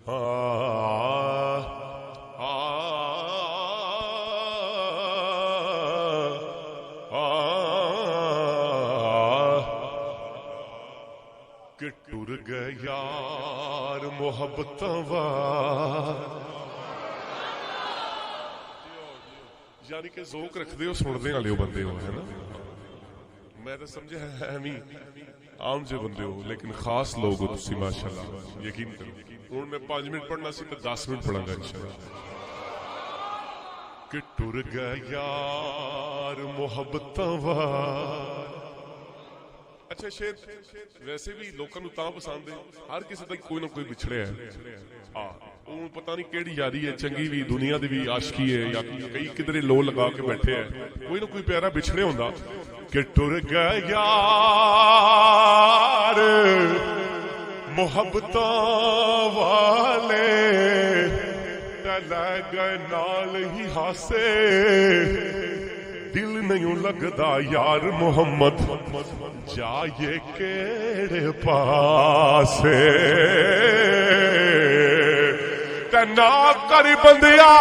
کہ ٹر گئے یار محبتاں وار. یعنی کہ ذوق رکھتے ہو سننے والے بندے ہو ہے نا. میں تو سمجھا ہے عام جو بندے ہو لیکن خاص لوگ ہو تسی ماشاءاللہ. یقین کرو ہوں میں 5 منٹ پڑھنا سی تو 10 منٹ پڑھاں گا انشاءاللہ. کہ ٹر گئے یار محبتاں وار. اچھا شیر ویسے بھی لوکاں نوں تاں پسند ہے ہر کسی دا کوئی نہ کوئی بچھڑیا ہے. ہاں وہ پتہ نہیں کیڑی یاری ہے چنگی بھی دنیا دی بھی عاشقی ہے یا کئی کدھر لو لگا کے بیٹھے ہیں کوئی نہ کوئی پیارا بچھڑے ہوندا. کہ ٹر گئے یار محبتاں والے لے گئے نال ہی ہاسے. دل نہیں لگدا یار محمد جائے کیڑے پاسے. تے نہ کر بندیا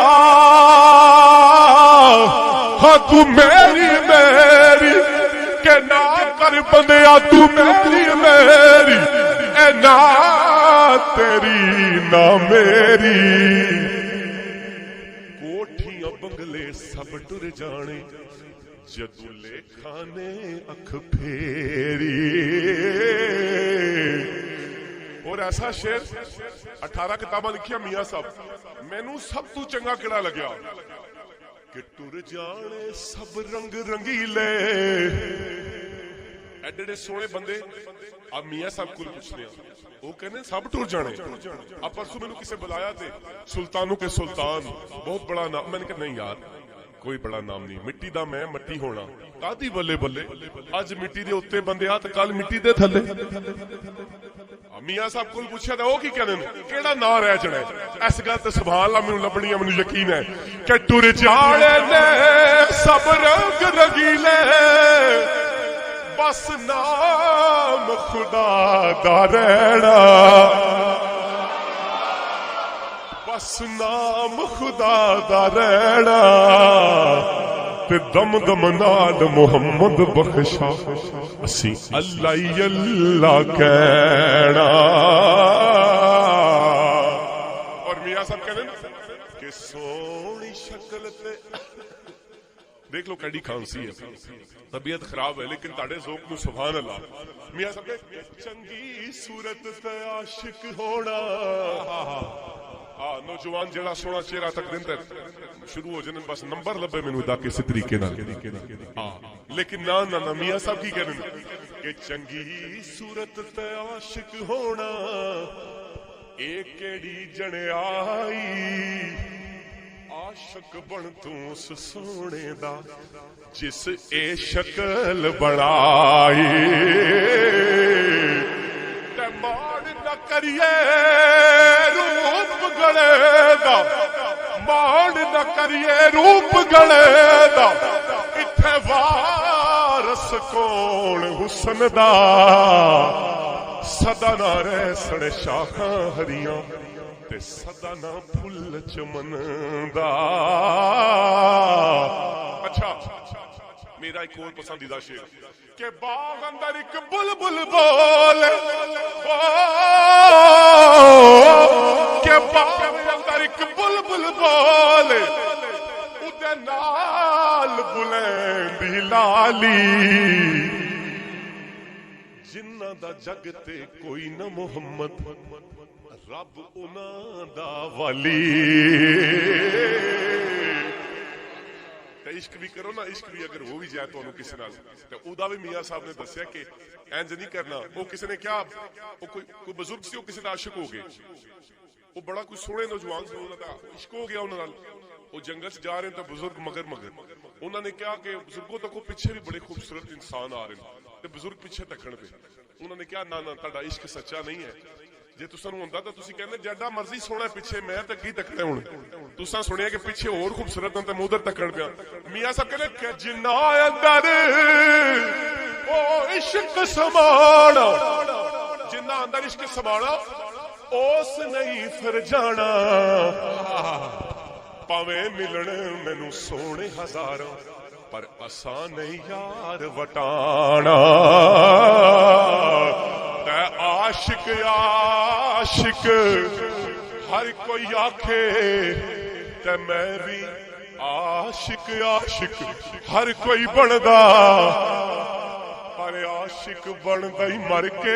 ہاں تو میری میری کہ نہ کر بندیا تو میری میری اے نہ تیری نہ میری. کوٹھیاں بنگلے سب ٹر جانے جدو لے کھانے اکھ پھیری. اور ایسا شعر 18 کتاباں لکھیا میاں صاحب مینوں سب تو چنگا کیڑا لگیا کہ ٹر جانے سب رنگ رنگیلے. ایڈے سونے بندے اب میاں صاحب کو پوچھنے وہ کہنے سب ٹر جانے. اب پرسوں میں نے کسے بلایا تھے سلطانوں کے سلطان بہت بڑا نام. میں نے کہا نہیں یار کوئی بڑا نام نہیں مٹی دا میں مٹی ہونا کادی بلے بلے اج مٹی دے اوتے بندے آ تے کل مٹی دے تھلے. میاں صاحب کو پوچھا تھا وہ کی کہنے کیڑا نا رہ جڑے اس گل تے سبحان اللہ مینوں لبنی ہے مینوں یقین ہے کہ ٹر جانے نے سب رنگ رنگیلے بس نام خدا دا رہنا. بس نام خدا دا رہنا تے دم دم نال محمد بخشا اسی اللہ اللہ کہنا. اور میاں صاحب کہنے کہ سونی شکل تے دیکھ لو کیڑی کھانسی ہے طبیعت خراب ہے لیکن تاڑے ذوق نو سبحان اللہ. میاں صاحب نے چنگی صورت تے عاشق ہونا. نوجوان جڑا سونا چہرہ تک دن تک شروع ہو جانے بس نمبر لبے مینوں دا کسی طریقے نال. لیکن نہ میاں صاحب کی کہنے کہ چنگی صورت تے عاشق ہونا اے کیڑی جنیائی عاشق بن تو اس سونے دا جس اے شکل بڑائی. تے ماڑ نہ کریے روپ گلے دا ماڑ نہ کریے روپ گلے دا اتھے وارس کون حسن دا سدا نہ رہ سڑے شاخاں ہریاں تے سدا نہ پھل چمن دا. اچھا میرا ایک اور پسندیدہ شعر کہ باغ اندر ایک بلبل بولے کہ باغ اندر ایک بلبل بولے اُدے نال بلندی لالی جنہ دا جگ تے کوئی نہ محمد رب انہاں دا ولی. عشق بھی کرو نا عشق بھی اگر ہو بھی جائے تو کسی نال تے او دا بھی میاں صاحب نے دسیا کہ انج نہیں کرنا. وہ کسی نے کیا وہ کوئی بزرگ سی وہ کسی دا عاشق ہو گئے وہ بڑا کوئی سونے نوجوان سی انہاں دا عشق ہو گیا انہاں نال. وہ جنگل سے جا رہے ہیں تو بزرگ مگر انہوں نے کیا کہ بزرگوں تک پیچھے بھی بڑے خوبصورت انسان آ رہے ہیں تے بزرگ پیچھے تکن پہ. انہوں نے کیا نہ تہاڈا عشق سچا نہیں ہے. جے تساں نوں ہوندا تے تسی کہندے جڈا مرضی سونا پیچھے میں تے کی تکنا ہن. تساں سنیا کہ پیچھے اور خوبصورت تے میں ادھر تکن پیا. میاں صاحب کہندے کہ جنہ اندر او عشق سمانا جنہ اندر عشق سمانا ਉਸ ਨਹੀਂ ਫਿਰ ਜਾਣਾ ਭਾਵੇਂ ਮਿਲਣ ਮੈਨੂੰ ਸੋਹਣੇ ਹਜ਼ਾਰਾਂ ਪਰ ਅਸਾਂ ਨਹੀਂ ਯਾਰ ਵਟਾਣਾ ਤੈ ਆਸ਼ਿਕ ਆਸ਼ਿਕ ਹਰ ਕੋਈ ਆਖੇ ਤੇ ਮੈਂ ਵੀ ਆਸ਼ਿਕ ਆਸ਼ਿਕ ਹਰ ਕੋਈ ਬਣਦਾ ਪਰ ਆਸ਼ਿਕ ਬਣਦਾ ਹੀ ਮਰ ਕੇ